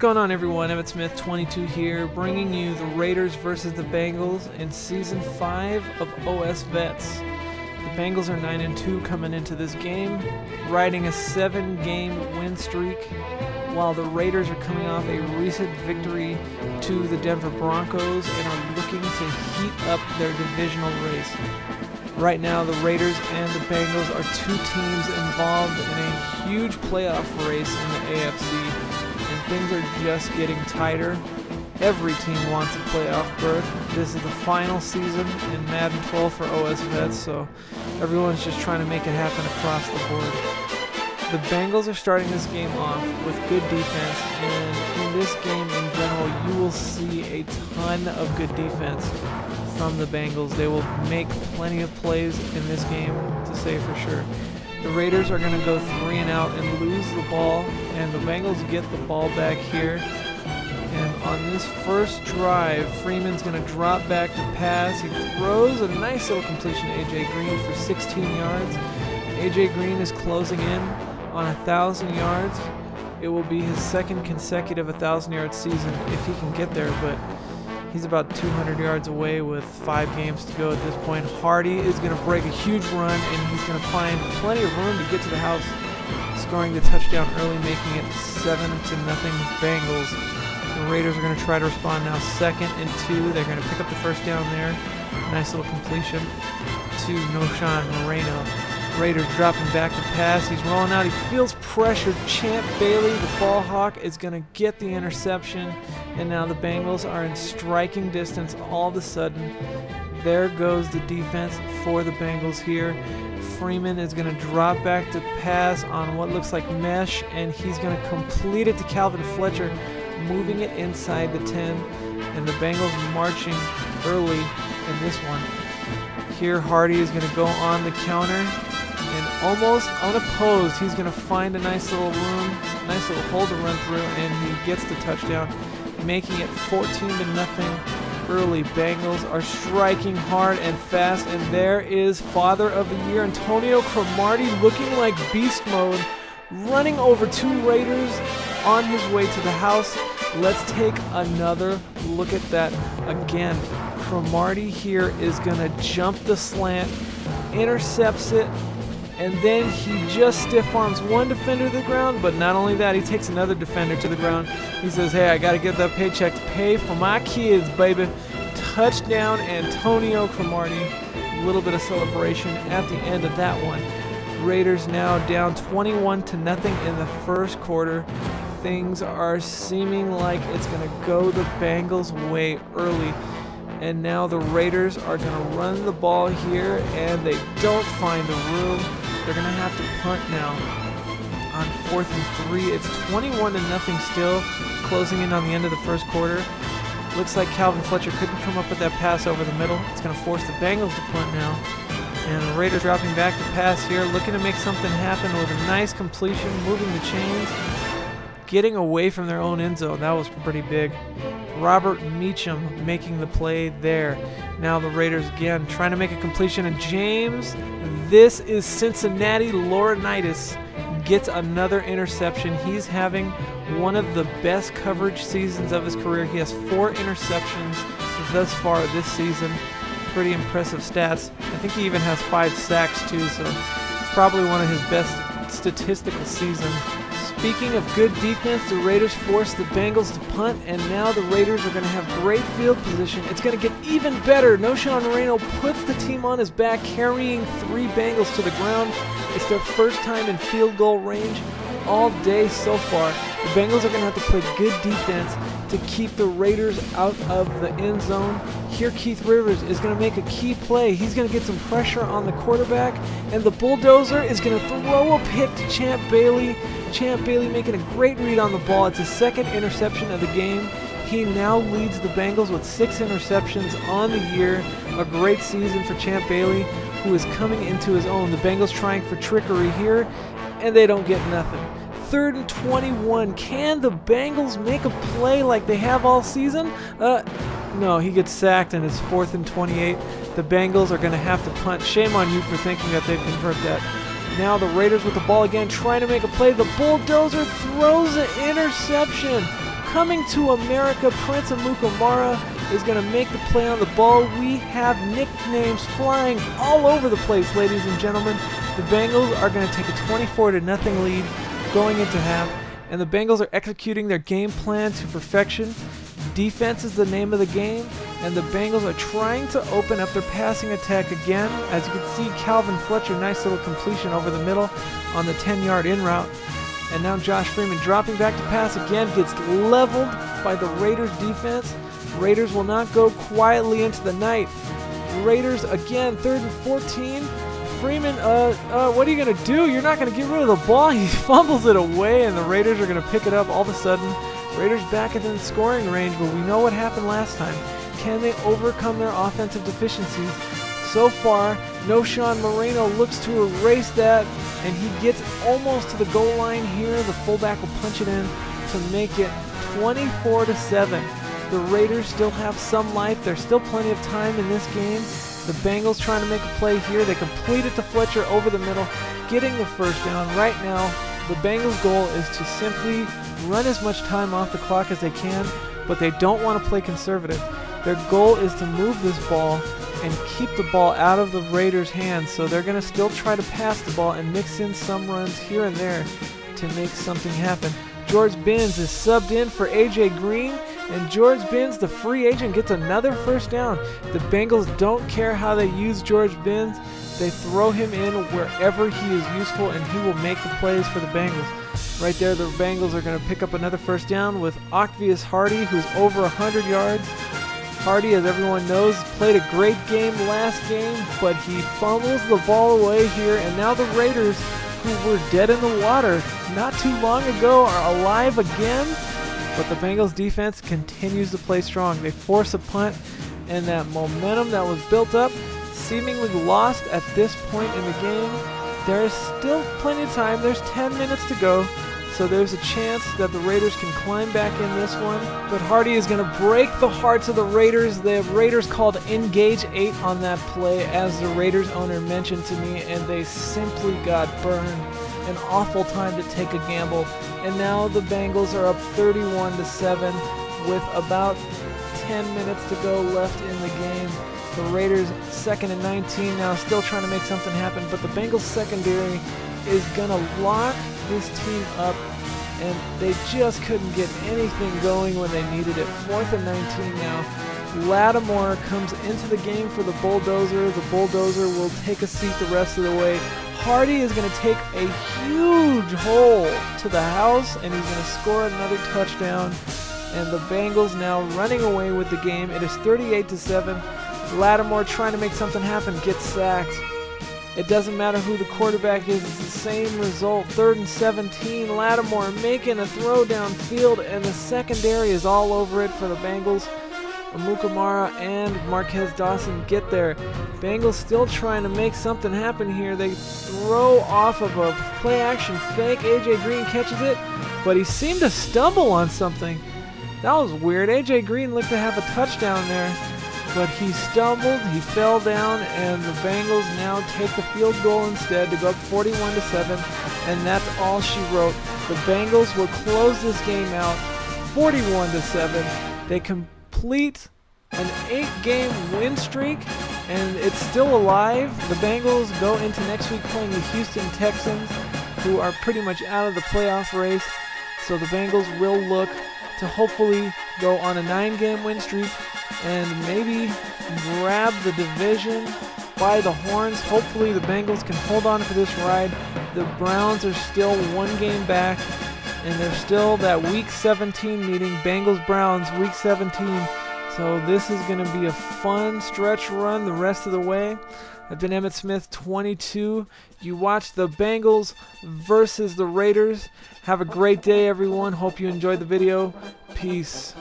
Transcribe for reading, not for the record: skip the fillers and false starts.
going on, everyone? Evan Smith 22 here, bringing you the Raiders versus the Bengals in Season 5 of OSVets. The Bengals are 9-2 coming into this game, riding a 7-game win streak, while the Raiders are coming off a recent victory to the Denver Broncos and are looking to heat up their divisional race. Right now, the Raiders and the Bengals are two teams involved in a huge playoff race in the AFC. And things are just getting tighter. Every team wants a playoff berth. This is the final season in Madden 12 for OSVets, so everyone's just trying to make it happen across the board. The Bengals are starting this game off with good defense, and in this game in general, you will see a ton of good defense from the Bengals. They will make plenty of plays in this game, to say for sure. The Raiders are going to go 3 and out and lose the ball, and the Bengals get the ball back here. And on this first drive, Freeman's going to drop back to pass. He throws a nice little completion to A.J. Green for 16 yards. A.J. Green is closing in on 1,000 yards. It will be his second consecutive 1,000-yard season if he can get there, but he's about 200 yards away with 5 games to go at this point. Hardy is going to break a huge run, and he's going to find plenty of room to get to the house, scoring the touchdown early, making it 7-0 Bengals. The Raiders are going to try to respond now. 2nd and 2. They're going to pick up the first down there. Nice little completion to Noshan Moreno. Raiders dropping back to pass. He's rolling out. He feels pressured. Champ Bailey, the ball hawk, is going to get the interception. And now the Bengals are in striking distance all of a sudden. There goes the defense for the Bengals here. Freeman is going to drop back to pass on what looks like mesh, and he's going to complete it to Calvin Fletcher, moving it inside the 10. And the Bengals marching early in this one. Here Hardy is going to go on the counter, and almost unopposed, he's going to find a nice little room, nice little hole to run through, and he gets the touchdown, making it 14-0 early. Bengals are striking hard and fast, and there is Father of the Year, Antonio Cromartie, looking like beast mode, running over 2 Raiders on his way to the house. Let's take another look at that again. Cromartie here is going to jump the slant, intercepts it, and then he just stiff arms one defender to the ground, but not only that, he takes another defender to the ground. He says, hey, I got to get that paycheck to pay for my kids, baby. Touchdown, Antonio Cromartie. A little bit of celebration at the end of that one. Raiders now down 21-0 in the first quarter. Things are seeming like it's going to go the Bengals' way early. And now the Raiders are going to run the ball here, and they don't find the room. They're going to have to punt now on 4th and 3. It's 21-0 still, closing in on the end of the first quarter. Looks like Calvin Fletcher couldn't come up with that pass over the middle. It's going to force the Bengals to punt now. And the Raiders dropping back to pass here, looking to make something happen with a nice completion, moving the chains, getting away from their own end zone. That was pretty big. Robert Meacham making the play there. Now the Raiders again trying to make a completion, and James, this is Cincinnati Laurinaitis, gets another interception. He's having one of the best coverage seasons of his career. He has 4 interceptions thus far this season. Pretty impressive stats. I think he even has 5 sacks too, so it's probably one of his best statistical seasons. Speaking of good defense, the Raiders force the Bengals to punt, and now the Raiders are going to have great field position. It's going to get even better. Noshan Moreno puts the team on his back, carrying 3 Bengals to the ground. It's their first time in field goal range all day so far. The Bengals are going to have to play good defense to keep the Raiders out of the end zone. Here Keith Rivers is going to make a key play. He's going to get some pressure on the quarterback, and the bulldozer is going to throw a pick to Champ Bailey. Champ Bailey making a great read on the ball. It's his 2nd interception of the game. He now leads the Bengals with 6 interceptions on the year. A great season for Champ Bailey, who is coming into his own. The Bengals trying for trickery here, and they don't get nothing. 3rd and 21. Can the Bengals make a play like they have all season? No, he gets sacked, and it's 4th and 28. The Bengals are going to have to punt. Shame on you for thinking that they'd convert that. Now the Raiders with the ball again, trying to make a play. The bulldozer throws an interception. Coming to America, Prince Amukamara is going to make the play on the ball. We have nicknames flying all over the place, ladies and gentlemen. The Bengals are going to take a 24-0 lead going into half, and the Bengals are executing their game plan to perfection. Defense is the name of the game, and the Bengals are trying to open up their passing attack again. As you can see, Calvin Fletcher, nice little completion over the middle on the 10-yard in route. And now Josh Freeman dropping back to pass again, gets leveled by the Raiders defense. Raiders will not go quietly into the night. Raiders again, 3rd and 14. Freeman, what are you going to do? You're not going to get rid of the ball. He fumbles it away, and the Raiders are going to pick it up all of a sudden. Raiders back in the scoring range, but we know what happened last time. Can they overcome their offensive deficiencies? So far, Knowshon Moreno looks to erase that, and he gets almost to the goal line here. The fullback will punch it in to make it 24-7. The Raiders still have some life. There's still plenty of time in this game. The Bengals trying to make a play here. They complete it to Fletcher over the middle, getting the first down. Right now, the Bengals' goal is to simply run as much time off the clock as they can, but they don't want to play conservative. Their goal is to move this ball and keep the ball out of the Raiders' hands, so they're going to still try to pass the ball and mix in some runs here and there to make something happen. George Binns is subbed in for A.J. Green, and George Binns, the free agent, gets another first down. The Bengals don't care how they use George Binns. They throw him in wherever he is useful, and he will make the plays for the Bengals. Right there, the Bengals are going to pick up another first down with Octavius Hardy, who's over 100 yards. Hardy, as everyone knows, played a great game last game, but he fumbles the ball away here, and now the Raiders, who were dead in the water not too long ago, are alive again. But the Bengals defense continues to play strong. They force a punt, and that momentum that was built up seemingly lost at this point in the game. There is still plenty of time. There's 10 minutes to go, so there's a chance that the Raiders can climb back in this one. But Hardy is going to break the hearts of the Raiders. The Raiders called Engage 8 on that play, as the Raiders owner mentioned to me, and they simply got burned. An awful time to take a gamble. And now the Bengals are up 31-7 with about 10 minutes to go left in the game. The Raiders 2nd and 19 now, still trying to make something happen, but the Bengals secondary is going to lock this team up, and they just couldn't get anything going when they needed it. 4th and 19 now. Lattimore comes into the game for the Bulldozer. The Bulldozer will take a seat the rest of the way. Hardy is going to take a huge hole to the house, and he's going to score another touchdown. And the Bengals now running away with the game. It is 38-7. Lattimore trying to make something happen, gets sacked. It doesn't matter who the quarterback is, it's the same result. 3rd and 17, Lattimore making a throw downfield, and the secondary is all over it for the Bengals. Amukamara and Marquez Dawson get there. Bengals still trying to make something happen here. They throw off of a play-action fake. A.J. Green catches it, but he seemed to stumble on something. That was weird. A.J. Green looked to have a touchdown there, but he stumbled, he fell down, and the Bengals now take the field goal instead to go up 41-7, and that's all she wrote. The Bengals will close this game out 41-7. They complete an 8-game win streak, and it's still alive. The Bengals go into next week playing the Houston Texans, who are pretty much out of the playoff race, so the Bengals will look to hopefully go on a 9-game win streak and maybe grab the division by the horns. Hopefully the Bengals can hold on for this ride. The Browns are still 1 game back, and there's still that Week 17 meeting, Bengals-Browns, Week 17. So this is going to be a fun stretch run the rest of the way. I've been Emmett Smith, 22. You watched the Bengals versus the Raiders. Have a great day, everyone. Hope you enjoyed the video. Peace.